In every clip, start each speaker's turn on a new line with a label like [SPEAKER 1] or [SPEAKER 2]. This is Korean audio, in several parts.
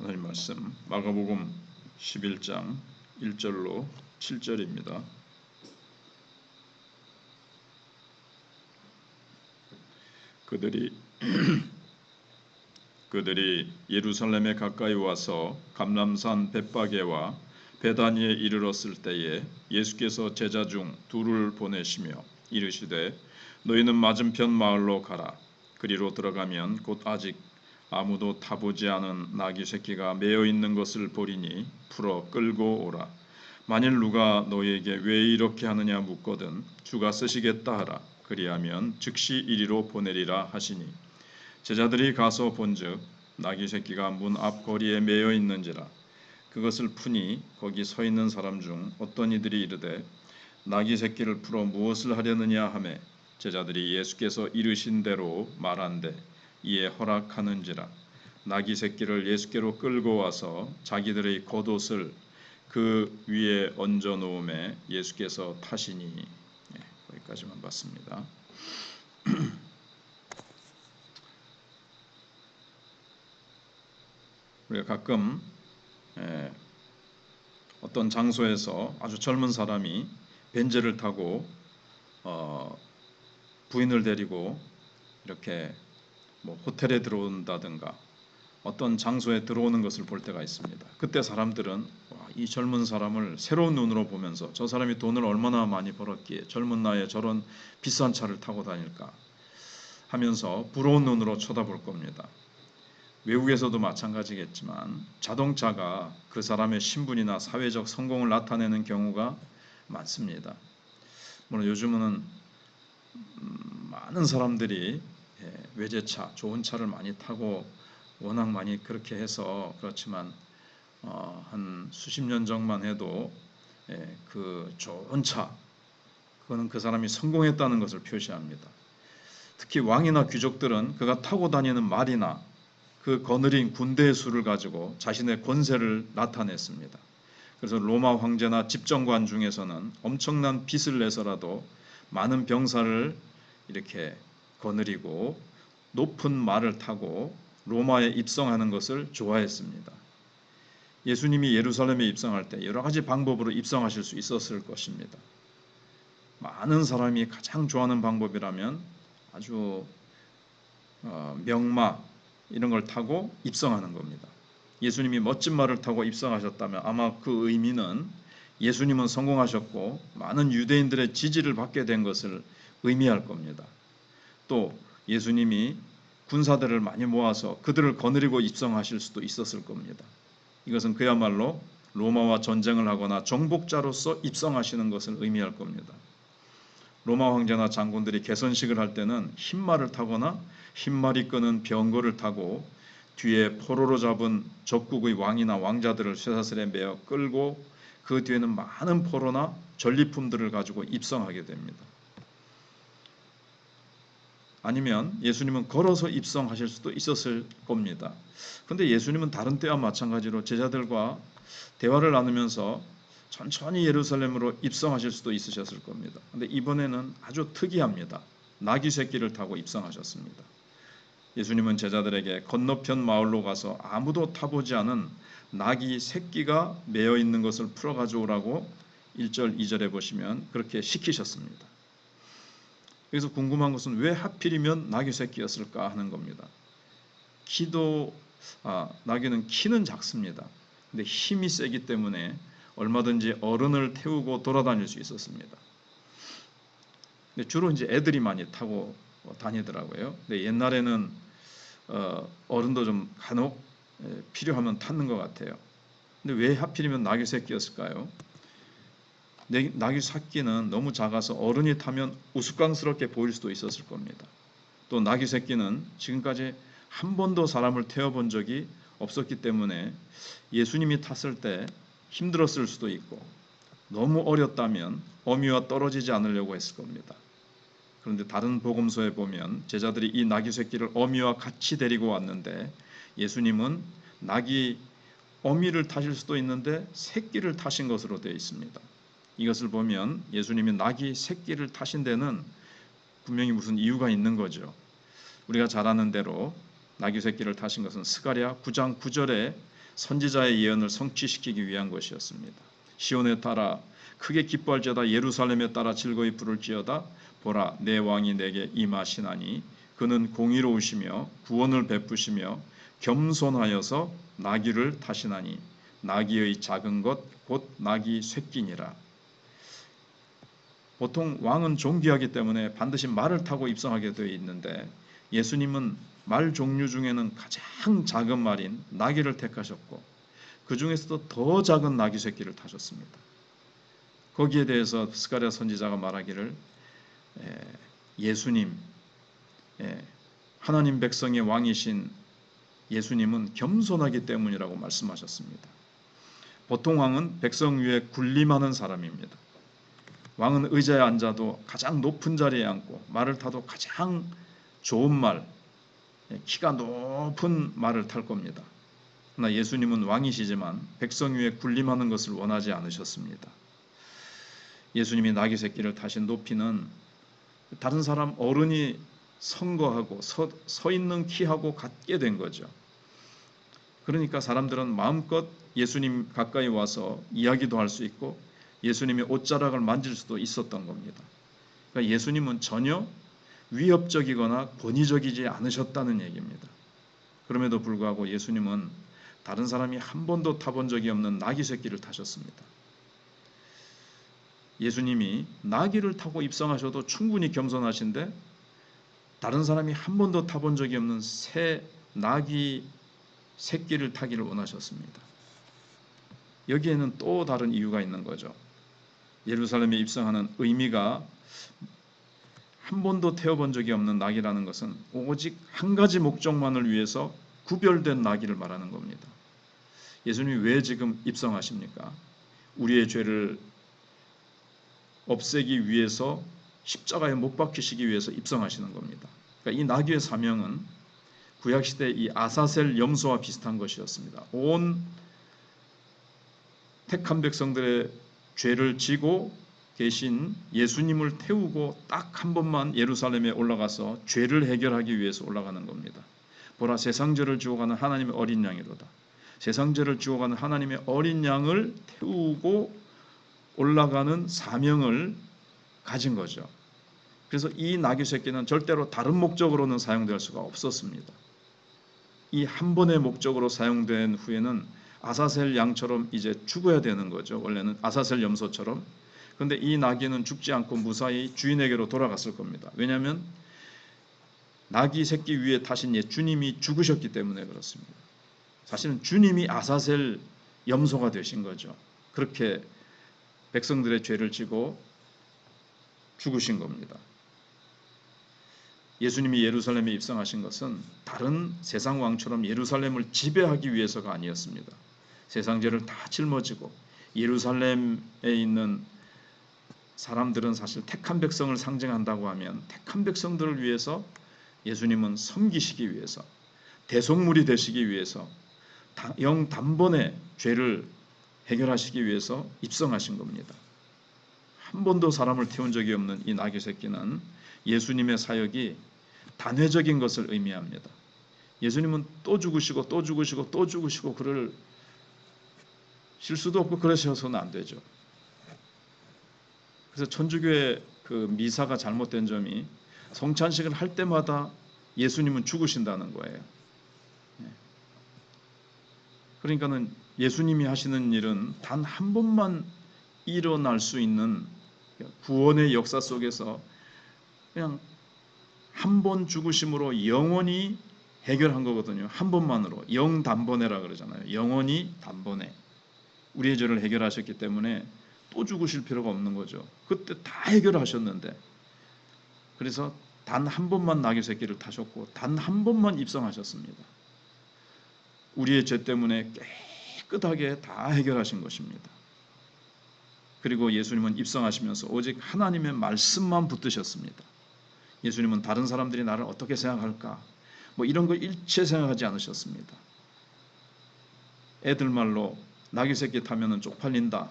[SPEAKER 1] 하나님 말씀 마가복음 11장 1절로 7절입니다. 그들이 예루살렘에 가까이 와서 감람산 벳바게와 베다니에 이르렀을 때에 예수께서 제자 중 둘을 보내시며 이르시되 너희는 맞은편 마을로 가라. 그리로 들어가면 곧 아직 아무도 타보지 않은 나귀 새끼가 매어 있는 것을 보리니 풀어 끌고 오라. 만일 누가 너희에게 왜 이렇게 하느냐 묻거든 주가 쓰시겠다 하라. 그리하면 즉시 이리로 보내리라 하시니 제자들이 가서 본즉 나귀 새끼가 문 앞 거리에 매어 있는지라. 그것을 푸니 거기 서 있는 사람 중 어떤 이들이 이르되 나귀 새끼를 풀어 무엇을 하려느냐 하매 제자들이 예수께서 이르신 대로 말한대 이에 허락하는지라. 나귀 새끼를 예수께로 끌고 와서 자기들의 겉옷을 그 위에 얹어 놓음에 예수께서 타시니. 거기까지만 봤습니다. 우리가 가끔 어떤 장소에서 아주 젊은 사람이 벤츠를 타고 부인을 데리고 이렇게 호텔에 들어온다든가 어떤 장소에 들어오는 것을 볼 때가 있습니다. 그때 사람들은 이 젊은 사람을 새로운 눈으로 보면서 저 사람이 돈을 얼마나 많이 벌었기에 젊은 나이에 저런 비싼 차를 타고 다닐까 하면서 부러운 눈으로 쳐다볼 겁니다. 외국에서도 마찬가지겠지만 자동차가 그 사람의 신분이나 사회적 성공을 나타내는 경우가 많습니다. 물론 요즘은 많은 사람들이 외제차, 좋은 차를 많이 타고 워낙 많이 그렇게 해서 그렇지만 한 수십 년 전만 해도 그 좋은 차, 그거는 그 사람이 성공했다는 것을 표시합니다. 특히 왕이나 귀족들은 그가 타고 다니는 말이나 그 거느린 군대의 수를 가지고 자신의 권세를 나타냈습니다. 그래서 로마 황제나 집정관 중에서는 엄청난 빚을 내서라도 많은 병사를 이렇게 거느리고 높은 말을 타고 로마에 입성하는 것을 좋아했습니다. 예수님이 예루살렘에 입성할 때 여러 가지 방법으로 입성하실 수 있었을 것입니다. 많은 사람이 가장 좋아하는 방법이라면 아주 명마 이런 걸 타고 입성하는 겁니다. 예수님이 멋진 말을 타고 입성하셨다면 아마 그 의미는 예수님은 성공하셨고 많은 유대인들의 지지를 받게 된 것을 의미할 겁니다. 또 예수님이 군사들을 많이 모아서 그들을 거느리고 입성하실 수도 있었을 겁니다. 이것은 그야말로 로마와 전쟁을 하거나 정복자로서 입성하시는 것을 의미할 겁니다. 로마 황제나 장군들이 개선식을 할 때는 흰말을 타거나 흰말이 끄는 병거를 타고 뒤에 포로로 잡은 적국의 왕이나 왕자들을 쇠사슬에 매어 끌고 그 뒤에는 많은 포로나 전리품들을 가지고 입성하게 됩니다. 아니면 예수님은 걸어서 입성하실 수도 있었을 겁니다. 그런데 예수님은 다른 때와 마찬가지로 제자들과 대화를 나누면서 천천히 예루살렘으로 입성하실 수도 있으셨을 겁니다. 그런데 이번에는 아주 특이합니다. 나귀 새끼를 타고 입성하셨습니다. 예수님은 제자들에게 건너편 마을로 가서 아무도 타보지 않은 나귀 새끼가 매어 있는 것을 풀어 가져오라고 1절, 2절에 보시면 그렇게 시키셨습니다. 그래서 궁금한 것은 왜 하필이면 나귀 새끼였을까 하는 겁니다. 나귀는 키는 작습니다. 근데 힘이 세기 때문에 얼마든지 어른을 태우고 돌아다닐 수 있었습니다. 근데 주로 이제 애들이 많이 타고 다니더라고요. 근데 옛날에는 어른도 좀 간혹 필요하면 탔는 것 같아요. 근데 왜 하필이면 나귀 새끼였을까요? 나귀 새끼는 너무 작아서 어른이 타면 우스꽝스럽게 보일 수도 있었을 겁니다. 또 나귀 새끼는 지금까지 한 번도 사람을 태워본 적이 없었기 때문에 예수님이 탔을 때 힘들었을 수도 있고 너무 어렸다면 어미와 떨어지지 않으려고 했을 겁니다. 그런데 다른 복음서에 보면 제자들이 이 나귀 새끼를 어미와 같이 데리고 왔는데 예수님은 나귀 어미를 타실 수도 있는데 새끼를 타신 것으로 되어 있습니다. 이것을 보면 예수님이 나귀 새끼를 타신 데는 분명히 무슨 이유가 있는 거죠. 우리가 잘 아는 대로 나귀 새끼를 타신 것은 스가랴 9장 9절에 선지자의 예언을 성취시키기 위한 것이었습니다. 시온에 따라 크게 기뻐할지어다 예루살렘에 따라 즐거이 부를지어다 보라 내 왕이 내게 임하시나니 그는 공의로우시며 구원을 베푸시며 겸손하여서 나귀를 타시나니 나귀의 작은 것 곧 나귀 쇠끼니라. 보통 왕은 존귀하기 때문에 반드시 말을 타고 입성하게 되어 있는데 예수님은 말 종류 중에는 가장 작은 말인 나귀를 택하셨고 그 중에서도 더 작은 나귀 새끼를 타셨습니다. 거기에 대해서 스가랴 선지자가 말하기를 예수님, 하나님 백성의 왕이신 예수님은 겸손하기 때문이라고 말씀하셨습니다. 보통 왕은 백성 위에 군림하는 사람입니다. 왕은 의자에 앉아도 가장 높은 자리에 앉고 말을 타도 가장 좋은 말, 키가 높은 말을 탈 겁니다. 그러나 예수님은 왕이시지만 백성 위에 군림하는 것을 원하지 않으셨습니다. 예수님이 나귀 새끼를 타신 높이는 다른 사람 어른이 선거하고 서 있는 키하고 같게 된 거죠. 그러니까 사람들은 마음껏 예수님 가까이 와서 이야기도 할 수 있고 예수님의 옷자락을 만질 수도 있었던 겁니다. 그러니까 예수님은 전혀 위협적이거나 권위적이지 않으셨다는 얘기입니다. 그럼에도 불구하고 예수님은 다른 사람이 한 번도 타본 적이 없는 나귀 새끼를 타셨습니다. 예수님이 나귀를 타고 입성하셔도 충분히 겸손하신데 다른 사람이 한 번도 타본 적이 없는 새 나귀 새끼를 타기를 원하셨습니다. 여기에는 또 다른 이유가 있는 거죠. 예루살렘에 입성하는 의미가 한 번도 태워본 적이 없는 나귀라는 것은 오직 한 가지 목적만을 위해서 구별된 나귀를 말하는 겁니다. 예수님이 왜 지금 입성하십니까? 우리의 죄를 없애기 위해서 십자가에 못 박히시기 위해서 입성하시는 겁니다. 그러니까 이 나귀의 사명은 구약시대 이 아사셀 염소와 비슷한 것이었습니다. 온 택한 백성들의 죄를 지고 계신 예수님을 태우고 딱 한 번만 예루살렘에 올라가서 죄를 해결하기 위해서 올라가는 겁니다. 보라 세상 죄를 지고 가는 하나님의 어린 양이로다. 세상 죄를 지고 가는 하나님의 어린 양을 태우고 올라가는 사명을 가진 거죠. 그래서 이 나귀 새끼는 절대로 다른 목적으로는 사용될 수가 없었습니다. 이 한 번의 목적으로 사용된 후에는 아사셀 양처럼 이제 죽어야 되는 거죠. 원래는 아사셀 염소처럼. 그런데 이 나귀는 죽지 않고 무사히 주인에게로 돌아갔을 겁니다. 왜냐하면 나귀 새끼 위에 타신 주님이 죽으셨기 때문에 그렇습니다. 사실은 주님이 아사셀 염소가 되신 거죠. 그렇게 백성들의 죄를 지고 죽으신 겁니다. 예수님이 예루살렘에 입성하신 것은 다른 세상 왕처럼 예루살렘을 지배하기 위해서가 아니었습니다. 세상 죄를 다 짊어지고 예루살렘에 있는 사람들은 사실 택한 백성을 상징한다고 하면 택한 백성들을 위해서 예수님은 섬기시기 위해서 대속물이 되시기 위해서 영 단번에 죄를 해결하시기 위해서 입성하신 겁니다. 한 번도 사람을 태운 적이 없는 이 나귀 새끼는 예수님의 사역이 단회적인 것을 의미합니다. 예수님은 또 죽으시고 또 죽으시고 또 죽으시고 그럴 실수도 없고 그러셔서는 안 되죠. 그래서 천주교의 그 미사가 잘못된 점이 성찬식을 할 때마다 예수님은 죽으신다는 거예요. 그러니까는 예수님이 하시는 일은 단 한 번만 일어날 수 있는 구원의 역사 속에서 그냥 한 번 죽으심으로 영원히 해결한 거거든요. 한 번만으로 영단번에라 그러잖아요. 영원히 단번에 우리의 죄를 해결하셨기 때문에 또 죽으실 필요가 없는 거죠. 그때 다 해결하셨는데 그래서 단 한 번만 나귀 새끼를 타셨고 단 한 번만 입성하셨습니다. 우리의 죄 때문에 깨끗하게 다 해결하신 것입니다. 그리고 예수님은 입성하시면서 오직 하나님의 말씀만 붙드셨습니다. 예수님은 다른 사람들이 나를 어떻게 생각할까 뭐 이런 거 일체 생각하지 않으셨습니다. 애들 말로 나귀 새끼 타면은 쪽팔린다.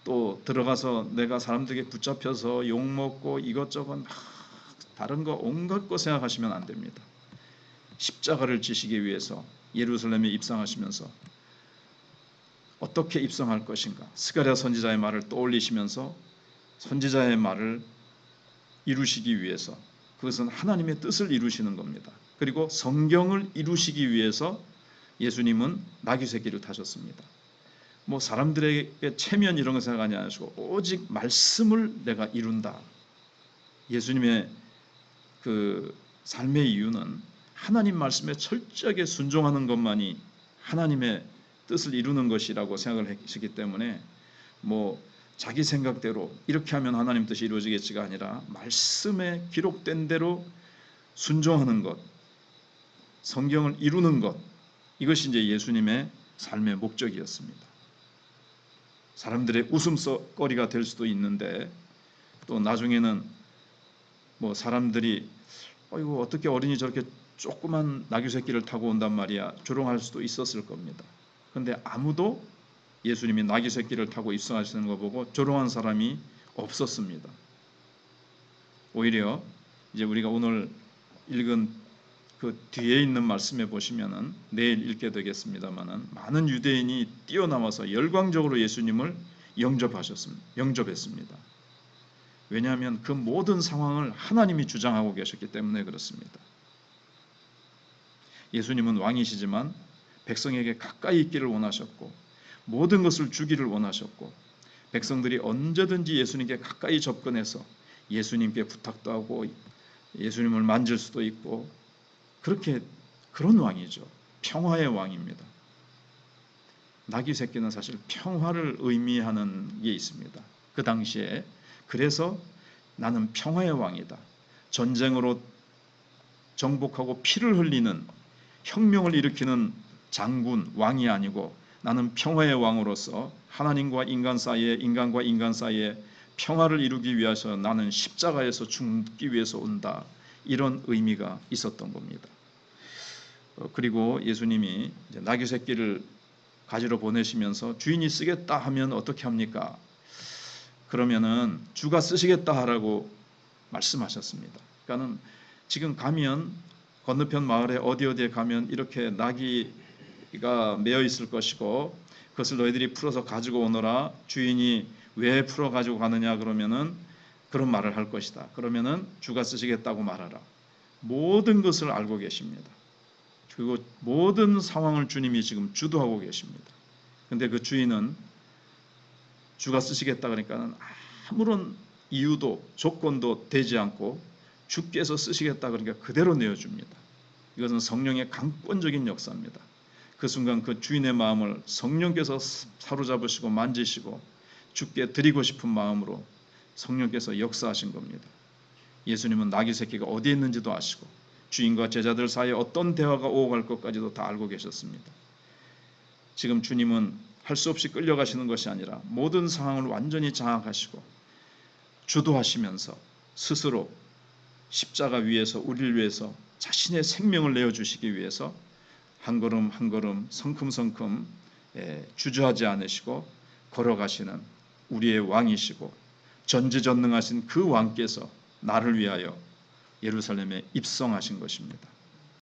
[SPEAKER 1] 또 들어가서 내가 사람들에게 붙잡혀서 욕먹고 이것저것 막 다른 거 온갖 거 생각하시면 안 됩니다. 십자가를 지시기 위해서 예루살렘에 입성하시면서 어떻게 입성할 것인가? 스가랴 선지자의 말을 떠올리시면서 선지자의 말을 이루시기 위해서, 그것은 하나님의 뜻을 이루시는 겁니다. 그리고 성경을 이루시기 위해서 예수님은 나귀 새끼를 타셨습니다. 뭐 사람들에게 체면 이런 거 생각하지 않으시고 오직 말씀을 내가 이룬다. 예수님의 그 삶의 이유는 하나님 말씀에 철저하게 순종하는 것만이 하나님의 뜻을 이루는 것이라고 생각을 했기 때문에 뭐 자기 생각대로 이렇게 하면 하나님 뜻이 이루어지겠지가 아니라 말씀에 기록된 대로 순종하는 것, 성경을 이루는 것, 이것이 이제 예수님의 삶의 목적이었습니다. 사람들의 웃음거리가 될 수도 있는데 또 나중에는 뭐 사람들이 이거 어떻게 어린이 저렇게 조그만 나귀 새끼를 타고 온단 말이야, 조롱할 수도 있었을 겁니다. 그런데 아무도 예수님이 나귀 새끼를 타고 입성하시는 거 보고 조롱한 사람이 없었습니다. 오히려 이제 우리가 오늘 읽은 그 뒤에 있는 말씀에 보시면은 내일 읽게 되겠습니다만은 많은 유대인이 뛰어나와서 열광적으로 예수님을 영접했습니다. 왜냐하면 그 모든 상황을 하나님이 주장하고 계셨기 때문에 그렇습니다. 예수님은 왕이시지만 백성에게 가까이 있기를 원하셨고 모든 것을 주기를 원하셨고 백성들이 언제든지 예수님께 가까이 접근해서 예수님께 부탁도 하고 예수님을 만질 수도 있고 그런 왕이죠. 평화의 왕입니다. 나귀 새끼는 사실 평화를 의미하는 게 있습니다. 그 당시에 그래서 나는 평화의 왕이다. 전쟁으로 정복하고 피를 흘리는 혁명을 일으키는 장군, 왕이 아니고 나는 평화의 왕으로서 하나님과 인간 사이에, 인간과 인간 사이에 평화를 이루기 위해서 나는 십자가에서 죽기 위해서 온다. 이런 의미가 있었던 겁니다. 그리고 예수님이 이제 나귀 새끼를 가지러 보내시면서 주인이 쓰겠다 하면 어떻게 합니까? 그러면은 주가 쓰시겠다 하라고 말씀하셨습니다. 그러니까는 지금 가면 건너편 마을에 어디에 가면 이렇게 나귀가 매어 있을 것이고 그것을 너희들이 풀어서 가지고 오너라. 주인이 왜 풀어 가지고 가느냐 그러면은 그런 말을 할 것이다. 그러면은 주가 쓰시겠다고 말하라. 모든 것을 알고 계십니다. 그리고 모든 상황을 주님이 지금 주도하고 계십니다. 근데 그 주인은 주가 쓰시겠다 그러니까는 아무런 이유도 조건도 되지 않고 주께서 쓰시겠다 그러니까 그대로 내어줍니다. 이것은 성령의 강권적인 역사입니다. 그 순간 그 주인의 마음을 성령께서 사로잡으시고 만지시고 주께 드리고 싶은 마음으로 성령께서 역사하신 겁니다. 예수님은 나귀 새끼가 어디에 있는지도 아시고 주인과 제자들 사이에 어떤 대화가 오고 갈 것까지도 다 알고 계셨습니다. 지금 주님은 할 수 없이 끌려가시는 것이 아니라 모든 상황을 완전히 장악하시고 주도하시면서 스스로 십자가 위에서 우리를 위해서 자신의 생명을 내어주시기 위해서 한 걸음 한 걸음 성큼성큼 주저하지 않으시고 걸어가시는 우리의 왕이시고 전지전능하신 그 왕께서 나를 위하여 예루살렘에 입성하신 것입니다.